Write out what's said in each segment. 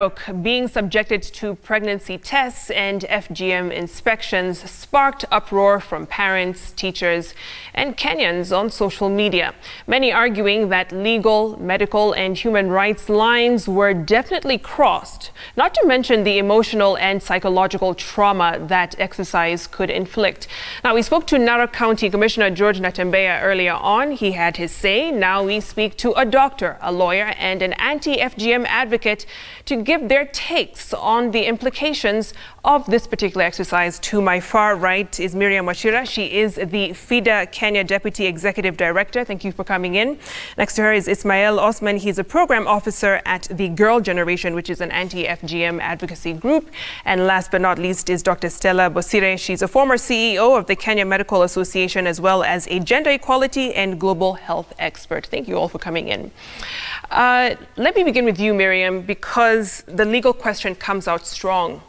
Narok being subjected to pregnancy tests and FGM inspections sparked uproar from parents, teachers, and Kenyans on social media. Many arguing that legal, medical, and human rights lines were definitely crossed, not to mention the emotional and psychological trauma that exercise could inflict. Now, we spoke to Narok County Commissioner George Natembeya earlier on. He had his say. Now we speak to a doctor, a lawyer, and an anti-FGM advocate to give their takes on the implications of this particular exercise. To my far right is Miriam Wachira. She is the FIDA Kenya Deputy Executive Director. Thank you for coming in. Next to her is Ismail Osman. He's a program officer at the Girl Generation, which is an anti-FGM advocacy group. And last but not least is Dr. Stella Bosire. She's a former CEO of the Kenya Medical Association, as well as a gender equality and global health expert. Thank you all for coming in. Let me begin with you, Miriam, because the legal question comes out strong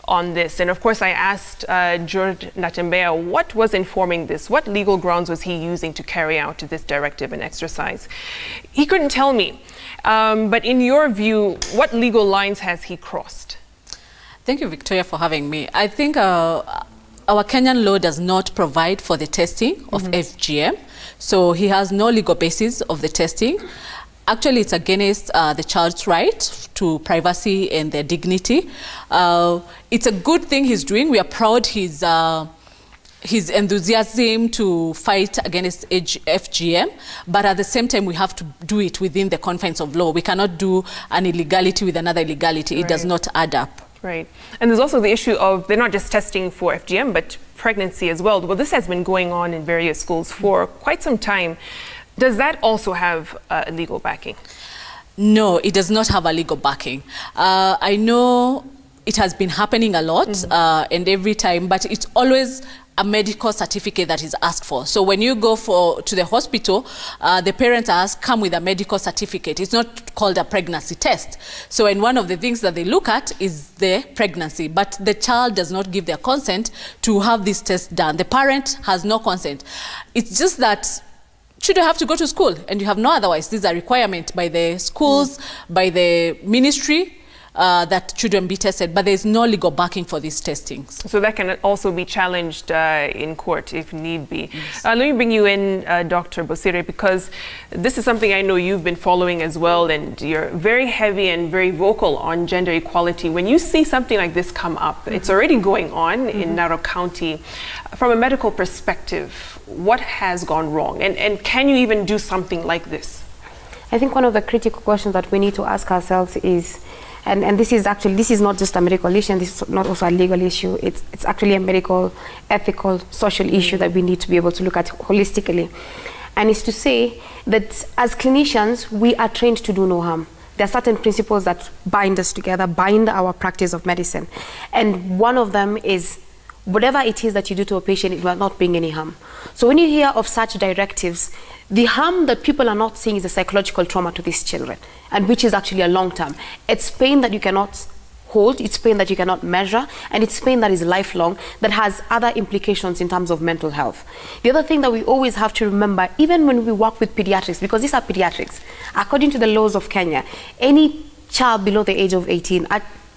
on this. And of course, I asked George Natembeya what was informing this, what legal grounds was he using to carry out this directive and exercise. He couldn't tell me. But in your view, what legal lines has he crossed? Thank you, Victoria, for having me. I think our Kenyan law does not provide for the testing of FGM. So he has no legal basis of the testing. Actually, it's against the child's right to privacy and their dignity. It's a good thing he's doing. We are proud his enthusiasm to fight against FGM, but at the same time, we have to do it within the confines of law. We cannot do an illegality with another illegality. It does not add up. Right. And there's also the issue of they're not just testing for FGM, but pregnancy as well. Well, this has been going on in various schools for quite some time. Does that also have a legal backing? No, it does not have a legal backing. I know it has been happening a lot and every time, but it's always a medical certificate that is asked for. So when you go to the hospital, the parents ask, come with a medical certificate. It's not called a pregnancy test. So and one of the things that they look at is the pregnancy, but the child does not give their consent to have this test done. The parent has no consent. It's just that children have to go to school and you have no otherwise. These are requirements by the schools, by the ministry, that children be tested, but there's no legal backing for these testings. So that can also be challenged in court if need be. Yes. Let me bring you in, Dr. Bosire, because this is something I know you've been following as well, and you're very heavy and very vocal on gender equality. When you see something like this come up, it's already going on in Narok County. From a medical perspective, what has gone wrong? And can you even do something like this? I think one of the critical questions that we need to ask ourselves is, and this is not just a medical issue, and this is not also a legal issue, it's actually a medical, ethical, social issue that we need to be able to look at holistically. And it's to say that as clinicians, we are trained to do no harm. There are certain principles that bind us together, bind our practice of medicine. And one of them is whatever it is that you do to a patient, it will not bring any harm. So when you hear of such directives, the harm that people are not seeing is a psychological trauma to these children, and which is actually a long term. It's pain that you cannot hold, it's pain that you cannot measure, and it's pain that is lifelong, that has other implications in terms of mental health. The other thing that we always have to remember, even when we work with pediatrics, because these are pediatrics, according to the laws of Kenya, any child below the age of 18,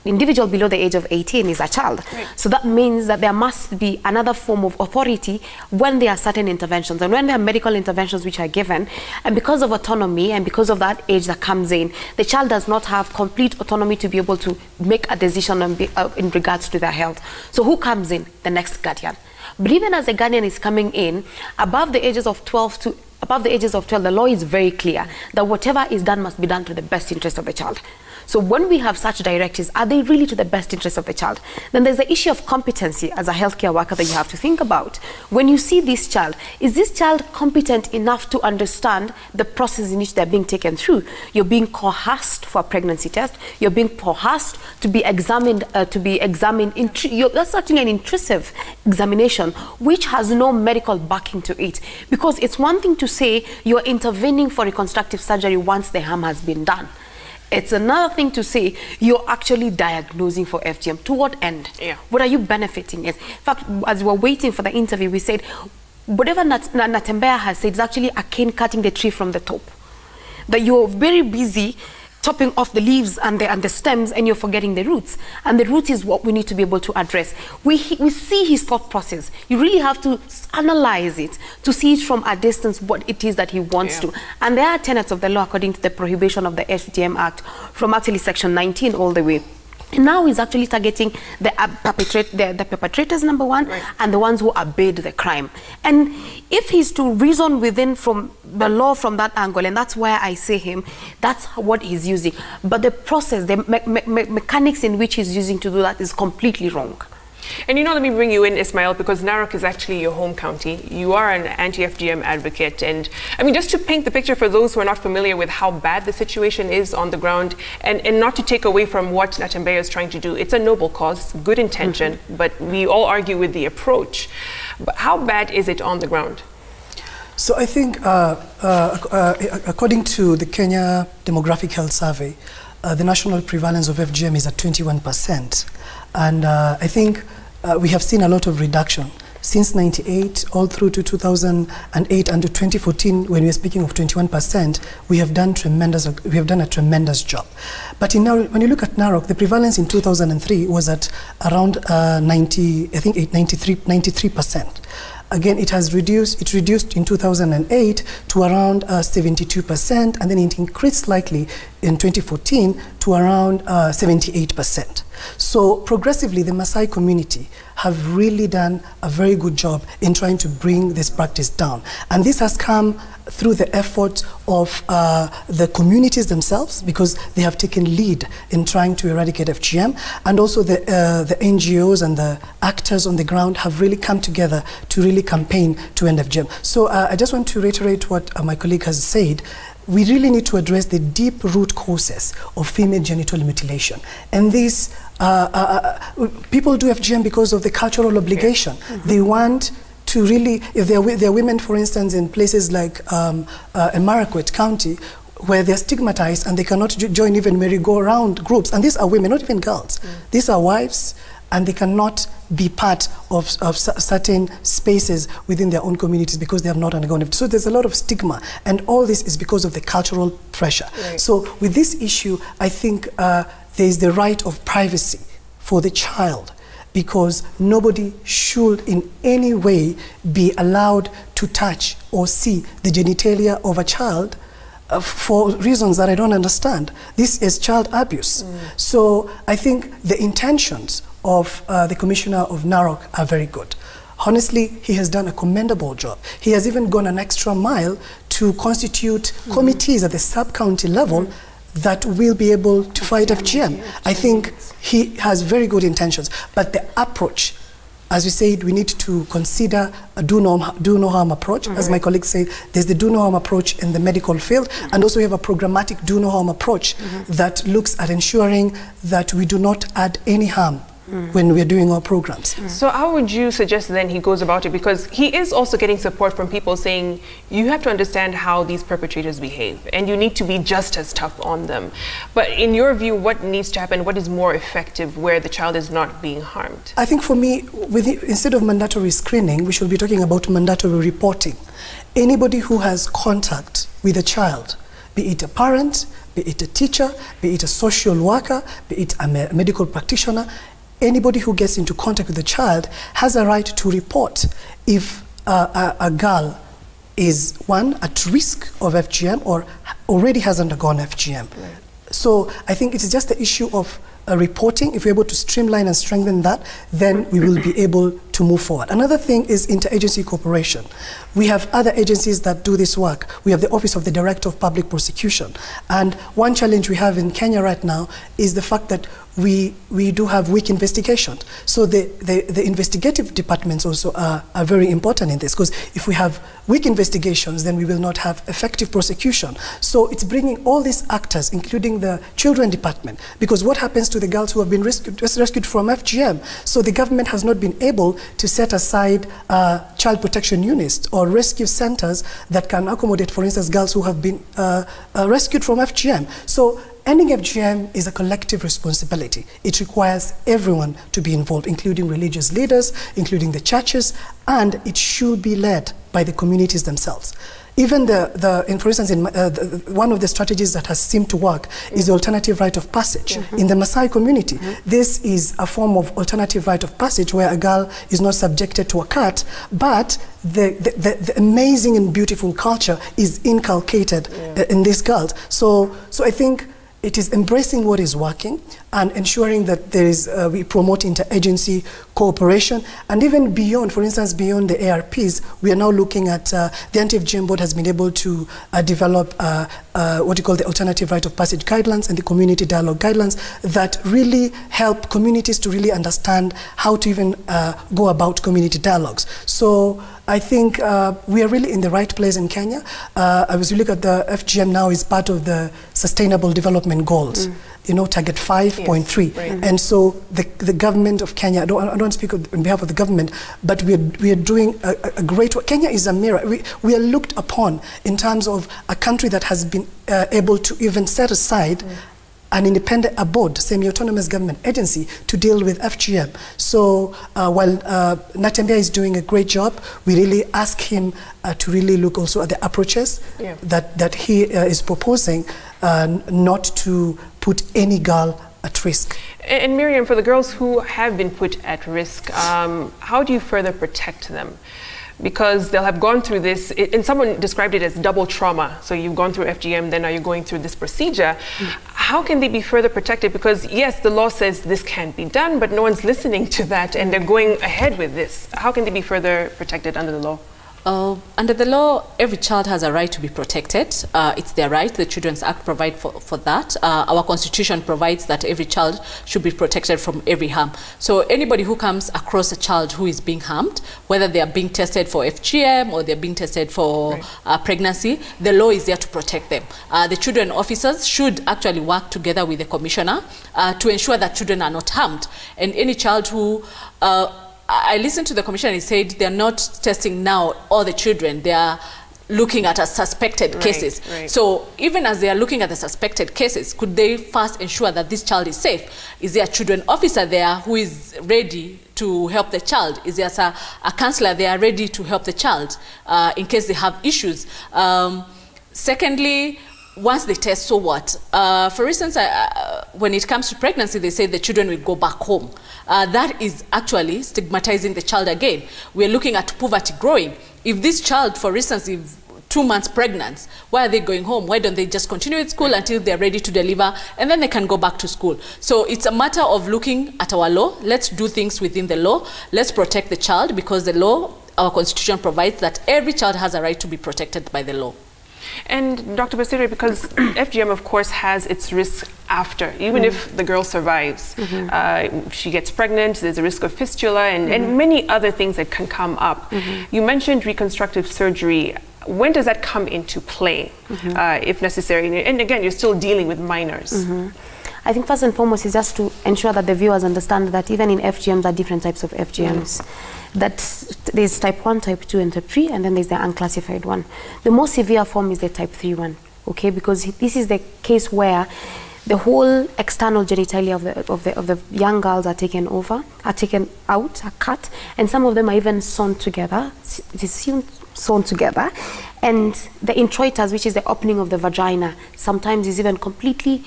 individual below the age of 18 is a child. Right. So that means that there must be another form of authority when there are certain interventions and when there are medical interventions which are given, and because of autonomy and because of that age that comes in, the child does not have complete autonomy to be able to make a decision in regards to their health. So who comes in? The next guardian. But even as a guardian is coming in, above the ages of 12, the law is very clear that whatever is done must be done to the best interest of the child. So when we have such directives, are they really to the best interest of the child? Then there's the issue of competency as a healthcare worker that you have to think about. When you see this child, is this child competent enough to understand the process in which they're being taken through? You're being coerced for a pregnancy test. You're being coerced to be examined, that's actually an intrusive examination, which has no medical backing to it. Because it's one thing to say you're intervening for reconstructive surgery once the harm has been done. It's another thing to say you're actually diagnosing for FGM. To what end? Yeah. What are you benefiting? In fact, as we were waiting for the interview, we said, whatever Natembeya has said is actually akin cutting the tree from the top. That you're very busy chopping off the leaves and the stems, and you're forgetting the roots. And the root is what we need to be able to address. We see his thought process. You really have to analyze it to see it from a distance what it is that he wants to. And there are tenets of the law according to the prohibition of the FGM Act from actually section 19 all the way. And now he's actually targeting the perpetrators, number one, and the ones who obeyed the crime. And if he's to reason within from the law from that angle, and that's where I say him, that's what he's using. But the process, the mechanics in which he's using to do that is completely wrong. And let me bring you in, Ismail, because Narok is actually your home county. You are an anti-FGM advocate. And I mean, just to paint the picture for those who are not familiar with how bad the situation is on the ground, and not to take away from what Natembeya is trying to do, it's a noble cause, good intention, but we all argue with the approach. But how bad is it on the ground? So I think, according to the Kenya Demographic Health Survey, the national prevalence of FGM is at 21%. And I think we have seen a lot of reduction since 98 all through to 2008 and to 2014. When we are speaking of 21%, we have done a tremendous job. But when you look at Narok, the prevalence in 2003 was at around 93%. Again, it reduced in 2008 to around 72%, and then it increased slightly in 2014 to around 78%. So progressively, the Maasai community have really done a very good job in trying to bring this practice down. And this has come through the effort of the communities themselves, because they have taken lead in trying to eradicate FGM, and also the NGOs and the actors on the ground have really come together to really campaign to end FGM. So I just want to reiterate what my colleague has said. We really need to address the deep root causes of female genital mutilation. And these people do FGM because of the cultural obligation. They want to really, if there are women, for instance, in places like Narok County, where they're stigmatized and they cannot join even merry-go-round groups. And these are women, not even girls. These are wives, and they cannot be part of certain spaces within their own communities because they have not undergone it. So there's a lot of stigma, and all this is because of the cultural pressure. So with this issue, I think there is the right of privacy for the child, because nobody should in any way be allowed to touch or see the genitalia of a child for reasons that I don't understand. This is child abuse. So I think the intentions of the Commissioner of Narok are very good. Honestly, he has done a commendable job. He has even gone an extra mile to constitute committees at the sub-county level that will be able to fight FGM. I think he has very good intentions, but the approach, as we said, we need to consider a do no harm approach. As my colleague said, there's the do no harm approach in the medical field, and also we have a programmatic do no harm approach that looks at ensuring that we do not add any harm when we're doing our programs. So how would you suggest then he goes about it? Because he is also getting support from people saying, you have to understand how these perpetrators behave, and you need to be just as tough on them. But in your view, what needs to happen? What is more effective where the child is not being harmed? I think for me, instead of mandatory screening, we should be talking about mandatory reporting. Anybody who has contact with a child, be it a parent, be it a teacher, be it a social worker, be it a medical practitioner, anybody who gets into contact with the child has a right to report if a girl is, one, at risk of FGM or already has undergone FGM. So I think it's just the issue of reporting. If we're able to streamline and strengthen that, then we will be able to move forward. Another thing is interagency cooperation. We have other agencies that do this work. We have the Office of the Director of Public Prosecution. And one challenge we have in Kenya right now is the fact that we do have weak investigations. So the investigative departments also are very important in this, because if we have weak investigations, then we will not have effective prosecution. So it's bringing all these actors, including the children department, because what happens to the girls who have been rescued from FGM? So the government has not been able to set aside child protection units or rescue centers that can accommodate, for instance, girls who have been rescued from FGM. So ending FGM is a collective responsibility. It requires everyone to be involved, including religious leaders, including the churches, and it should be led by the communities themselves. Even for instance, one of the strategies that has seemed to work is the alternative rite of passage. In the Maasai community, this is a form of alternative rite of passage where a girl is not subjected to a cut, but the amazing and beautiful culture is inculcated in these girls. So I think it is embracing what is working and ensuring that there is, we promote interagency cooperation, and even beyond, for instance, beyond the ARPs, we are now looking at, the Anti-FGM Board has been able to develop what you call the alternative rite of passage guidelines and the community dialogue guidelines that really help communities to really understand how to even go about community dialogues. So I think we are really in the right place in Kenya. As we look at the FGM now is part of the Sustainable Development Goals, you know, target 5.3. Yes, right. And so the government of Kenya, I don't speak on behalf of the government, but we are doing a great work. Kenya is a mirror. We are looked upon in terms of a country that has been able to even set aside an independent, a board, semi-autonomous government agency to deal with FGM. So while Natembeya is doing a great job, we really ask him to really look also at the approaches that he is proposing, not to put any girl at risk. And Miriam, for the girls who have been put at risk, how do you further protect them? Because they'll have gone through this, and someone described it as double trauma. So you've gone through FGM, then now you're going through this procedure. How can they be further protected? Because yes, the law says this can't be done, but no one's listening to that, and they're going ahead with this. How can they be further protected under the law? Under the law, every child has a right to be protected. It's their right. The Children's Act provides for that. Our Constitution provides that every child should be protected from every harm. So anybody who comes across a child who is being harmed, whether they are being tested for FGM or they're being tested for pregnancy, the law is there to protect them. The children officers should actually work together with the commissioner to ensure that children are not harmed. And any child who I listened to the commissioner, he said they're not testing now all the children, they are looking at suspected cases. So even as they are looking at the suspected cases, could they first ensure that this child is safe? Is there a children officer there who is ready to help the child? Is there a counselor there ready to help the child in case they have issues? Secondly, once they test, so what? For instance, when it comes to pregnancy, they say the children will go back home. That is actually stigmatizing the child again. We're looking at poverty growing. If this child, for instance, if 2 months pregnant, why are they going home? Why don't they just continue with school until they're ready to deliver, and then they can go back to school? So it's a matter of looking at our law. Let's do things within the law. Let's protect the child, because the law, our Constitution provides that every child has a right to be protected by the law. And Dr. Bosire, because FGM, of course, has its risks after, even if the girl survives. If she gets pregnant, there's a risk of fistula and many other things that can come up. You mentioned reconstructive surgery. When does that come into play, if necessary? And again, you're still dealing with minors. I think first and foremost is just to ensure that the viewers understand that even in FGM, there are different types of FGMs. That there's type 1, type 2, and type 3, and then there's the unclassified one. The most severe form is the type 3 one, okay? Because this is the case where the whole external genitalia of the young girls are taken out, are cut, and some of them are even sewn together. It is sewn together, and the introitus, which is the opening of the vagina, sometimes is even completely,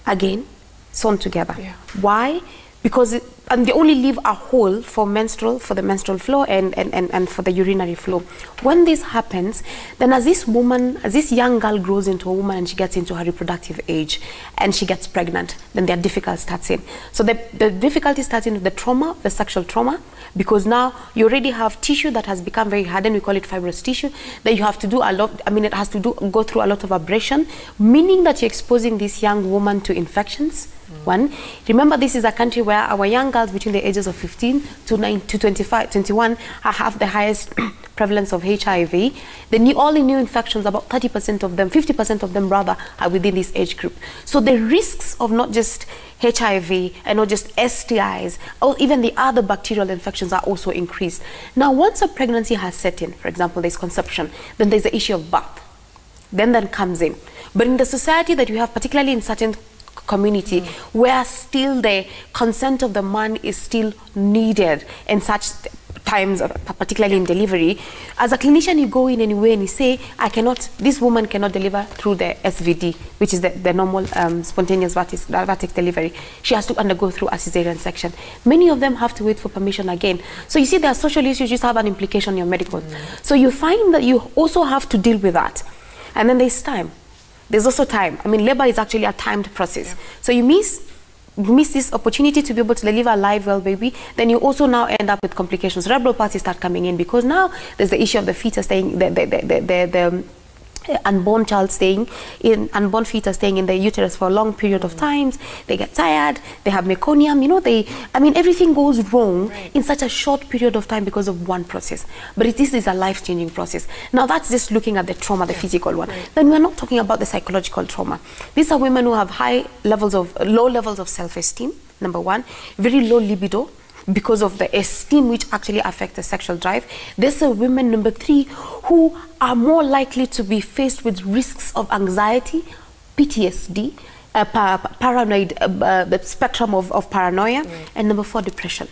again, sewn together. Why? Because and they only leave a hole for the menstrual flow and for the urinary flow. When this happens, then as this young girl grows into a woman and she gets into her reproductive age and she gets pregnant, then their difficulty starts in. So the difficulty starts in with the trauma, the sexual trauma, because now you already have tissue that has become very hardened. We call it fibrous tissue, that you have to do a lot. I mean, it has to go through a lot of abrasion, meaning that you're exposing this young woman to infections. One, remember, this is a country where our young girls between the ages of 15 to 21 have the highest prevalence of HIV. All the new infections, about 30% of them, 50% of them rather, are within this age group. So the risks of not just HIV and not just STIs, or even the other bacterial infections are also increased. Now, once a pregnancy has set in, for example, there's conception, then there's the issue of birth. Then that comes in. But in the society that you have, particularly in certain community, where still the consent of the man is still needed in such times, particularly in delivery, as a clinician, you go in anywhere and you say, this woman cannot deliver through the SVD, which is the normal spontaneous vertex delivery. She has to undergo through a cesarean section. Many of them have to wait for permission again. So you see, there are social issues just have an implication on your medical. So you find that you also have to deal with that. And then there's time. There's also time. I mean, labor is actually a timed process. Yeah. So you miss this opportunity to be able to deliver a live well baby, then you also now end up with complications. Cerebral palsy start coming in because now there's the issue of the fetus staying, the unborn child unborn fetus staying in the uterus for a long period of times. They get tired, they have meconium, everything goes wrong in such a short period of time because of one process. But this is a life-changing process. Now that's just looking at the trauma, the physical one. Then we're not talking about the psychological trauma. These are women who have low levels of self-esteem, number one, very low libido, because of the esteem which actually affects the sexual drive. These are women, number three, who are more likely to be faced with risks of anxiety, PTSD, paranoid, the spectrum of paranoia, and number four, depression.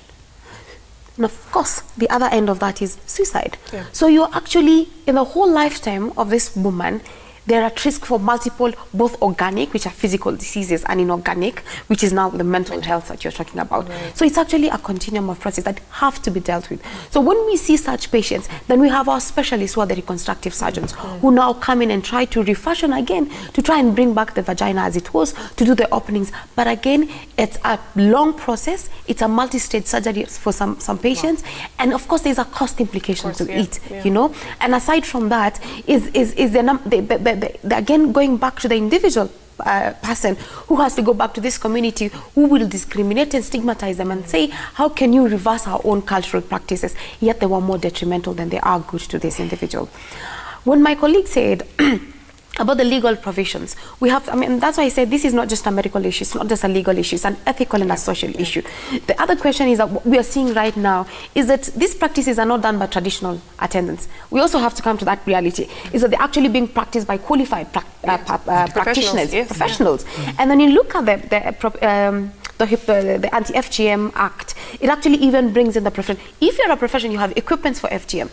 And of course, the other end of that is suicide. Yeah. So you're actually, in the whole lifetime of this woman, there are risks for multiple, both organic, which are physical diseases, and inorganic, which is now the mental health that you're talking about. Right. So it's actually a continuum of processes that have to be dealt with. So when we see such patients, then we have our specialists who are the reconstructive surgeons, who now come in and try to refashion again, to try and bring back the vagina as it was, to do the openings. But again, it's a long process. It's a multi-stage surgery for some patients. Wow. And of course, there's a cost implication to it, you know. And aside from that, is again, going back to the individual person who has to go back to this community who will discriminate and stigmatize them and say, how can you reverse our own cultural practices, yet they were more detrimental than they are good to this individual. When my colleague said about the legal provisions, that's why I said this is not just a medical issue, it's not just a legal issue, it's an ethical and a social issue. The other question is that what we are seeing right now is that these practices are not done by traditional attendants. We also have to come to that reality, is that they're actually being practiced by qualified practitioners, professionals. Yeah. And then you look at the Anti-FGM Act, it actually even brings in the profession. If you're a profession, you have equipments for FGM,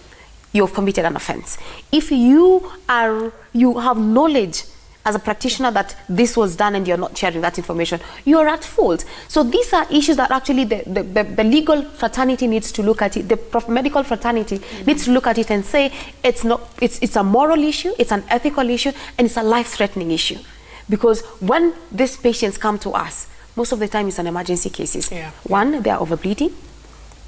you've committed an offense. If you have knowledge as a practitioner that this was done and you're not sharing that information, you're at fault. So these are issues that actually the legal fraternity needs to look at it, the medical fraternity needs to look at it and say, it's a moral issue, it's an ethical issue, and it's a life-threatening issue. Because when these patients come to us, most of the time it's an emergency cases. Yeah. One, they are overbleeding,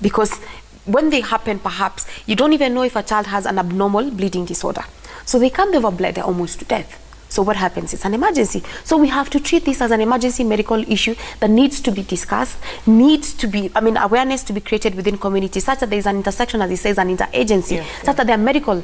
because when they happen, perhaps, you don't even know if a child has an abnormal bleeding disorder. So they come, they've bled, they're almost to death. So what happens? It's an emergency. So we have to treat this as an emergency medical issue that needs to be discussed, awareness to be created within communities, such that there is an intersection, as he says, an interagency, such that there are medical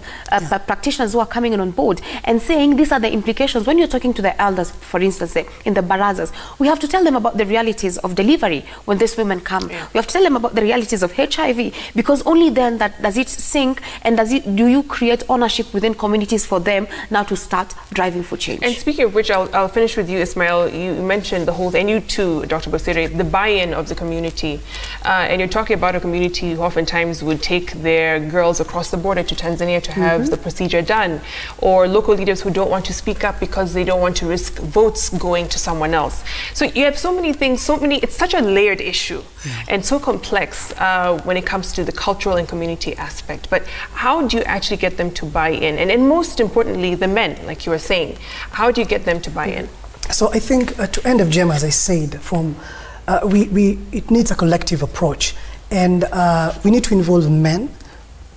practitioners who are coming in on board and saying these are the implications. When you're talking to the elders, for instance, in the barazas, we have to tell them about the realities of delivery when these women come. Yeah. We have to tell them about the realities of HIV, because only then does it sink, and do you create ownership within communities for them now to start driving for change. And speaking of which, I'll finish with you, Ismail. You mentioned the whole, and you too, Dr. Bosire, the buy-in of the community. And you're talking about a community who oftentimes would take their girls across the border to Tanzania to have the procedure done, or local leaders who don't want to speak up because they don't want to risk votes going to someone else. So you have so many things, it's such a layered issue and so complex when it comes to the cultural and community aspect. But how do you actually get them to buy in? And most importantly, the men, like you were saying, how do you get them to buy in? So I think to end FGM, as I said, it needs a collective approach, and we need to involve men,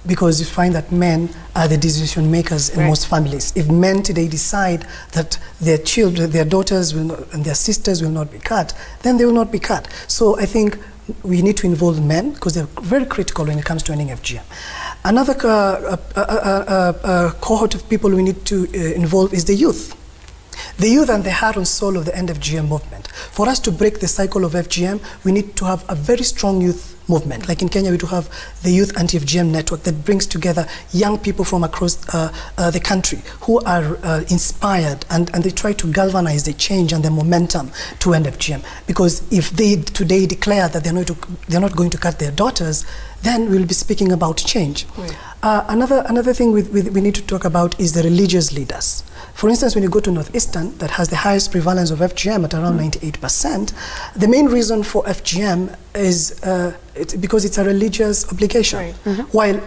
because you find that men are the decision makers in most families. If men today decide that their children, their daughters and their sisters will not be cut, then they will not be cut. So I think we need to involve men, because they're very critical when it comes to ending FGM. Another cohort of people we need to involve is the youth. The youth and the heart and soul of the End FGM movement. For us to break the cycle of FGM, we need to have a very strong youth movement. Like in Kenya, we do have the Youth Anti-FGM Network that brings together young people from across the country who are inspired, and they try to galvanize the change and the momentum to end FGM. Because if they today declare that they're not going to cut their daughters, then we'll be speaking about change. Right. Another thing we need to talk about is the religious leaders. For instance, when you go to Northeastern, that has the highest prevalence of FGM at around 98%, the main reason for FGM is because it's a religious obligation. Right. While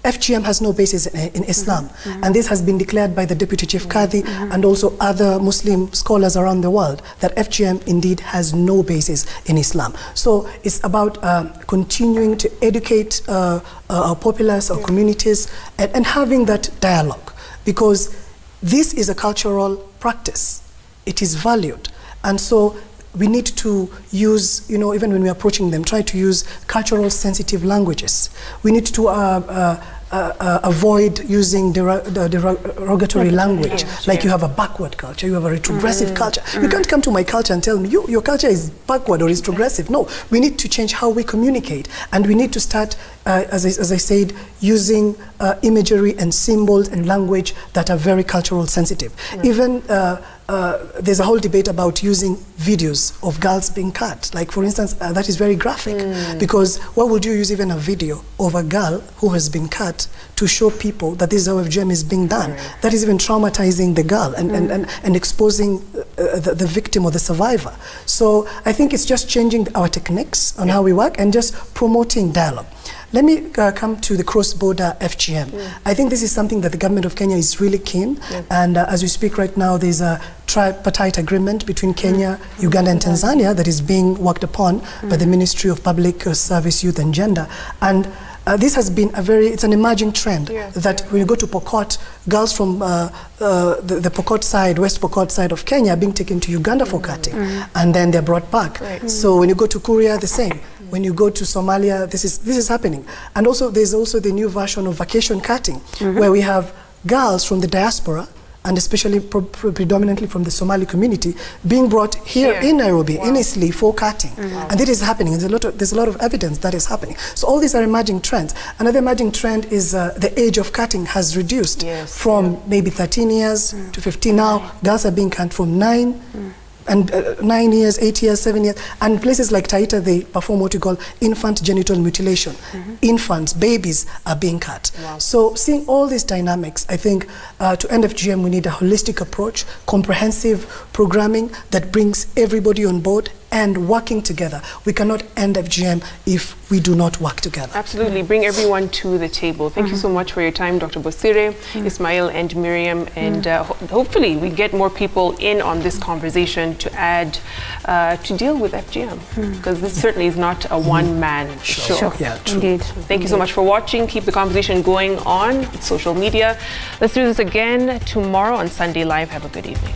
FGM has no basis in Islam, and this has been declared by the Deputy Chief Qadi and also other Muslim scholars around the world, that FGM indeed has no basis in Islam. So it's about continuing to educate our populace, our communities, and having that dialogue, because this is a cultural practice. It is valued. And so we need to use, you know, even when we're approaching them, try to use cultural sensitive languages. We need to avoid using derogatory language, like you have a backward culture, you have a retrogressive culture. You can't come to my culture and tell me, your culture is backward or is retrogressive. No, we need to change how we communicate, and we need to start, as I said, using imagery and symbols and language that are very cultural sensitive. Even there's a whole debate about using videos of girls being cut. Like, for instance, that is very graphic, because why would you use even a video of a girl who has been cut to show people that this is how FGM is being done? Right. That is even traumatizing the girl and exposing the victim or the survivor. So I think it's just changing our techniques on how we work and just promoting dialogue. Let me come to the cross-border FGM. I think this is something that the government of Kenya is really keen, and as we speak right now, there's a tripartite agreement between Kenya, Uganda and Tanzania that is being worked upon by the Ministry of Public Service, Youth and Gender. And this has been it's an emerging trend that when you go to Pokot, girls from the Pokot side, West Pokot side of Kenya are being taken to Uganda for cutting, and then they're brought back. So when you go to Kuria, the same. When you go to Somalia, this is happening. And also there's also the new version of vacation cutting, where we have girls from the diaspora, and especially predominantly from the Somali community, being brought here in Nairobi, in Isli, for cutting. And this is happening. There's a lot of evidence that is happening. So all these are emerging trends. Another emerging trend is the age of cutting has reduced from maybe 13 years to 15 now. Girls are being cut from 9 and 9 years, 8 years, 7 years. And places like Taita, they perform what you call infant genital mutilation. Infants, babies are being cut. So seeing all these dynamics, I think to end FGM, we need a holistic approach, comprehensive programming that brings everybody on board and working together. We cannot end FGM if we do not work together. Absolutely. Bring everyone to the table. Thank you so much for your time, Dr. Bosire, Ismail and Miriam, and hopefully we get more people in on this conversation to add, to deal with FGM, because this certainly is not a one-man show. Sure. Yeah, true. Indeed. Thank you so much for watching. Keep the conversation going on social media. Let's do this again tomorrow on Sunday Live. Have a good evening.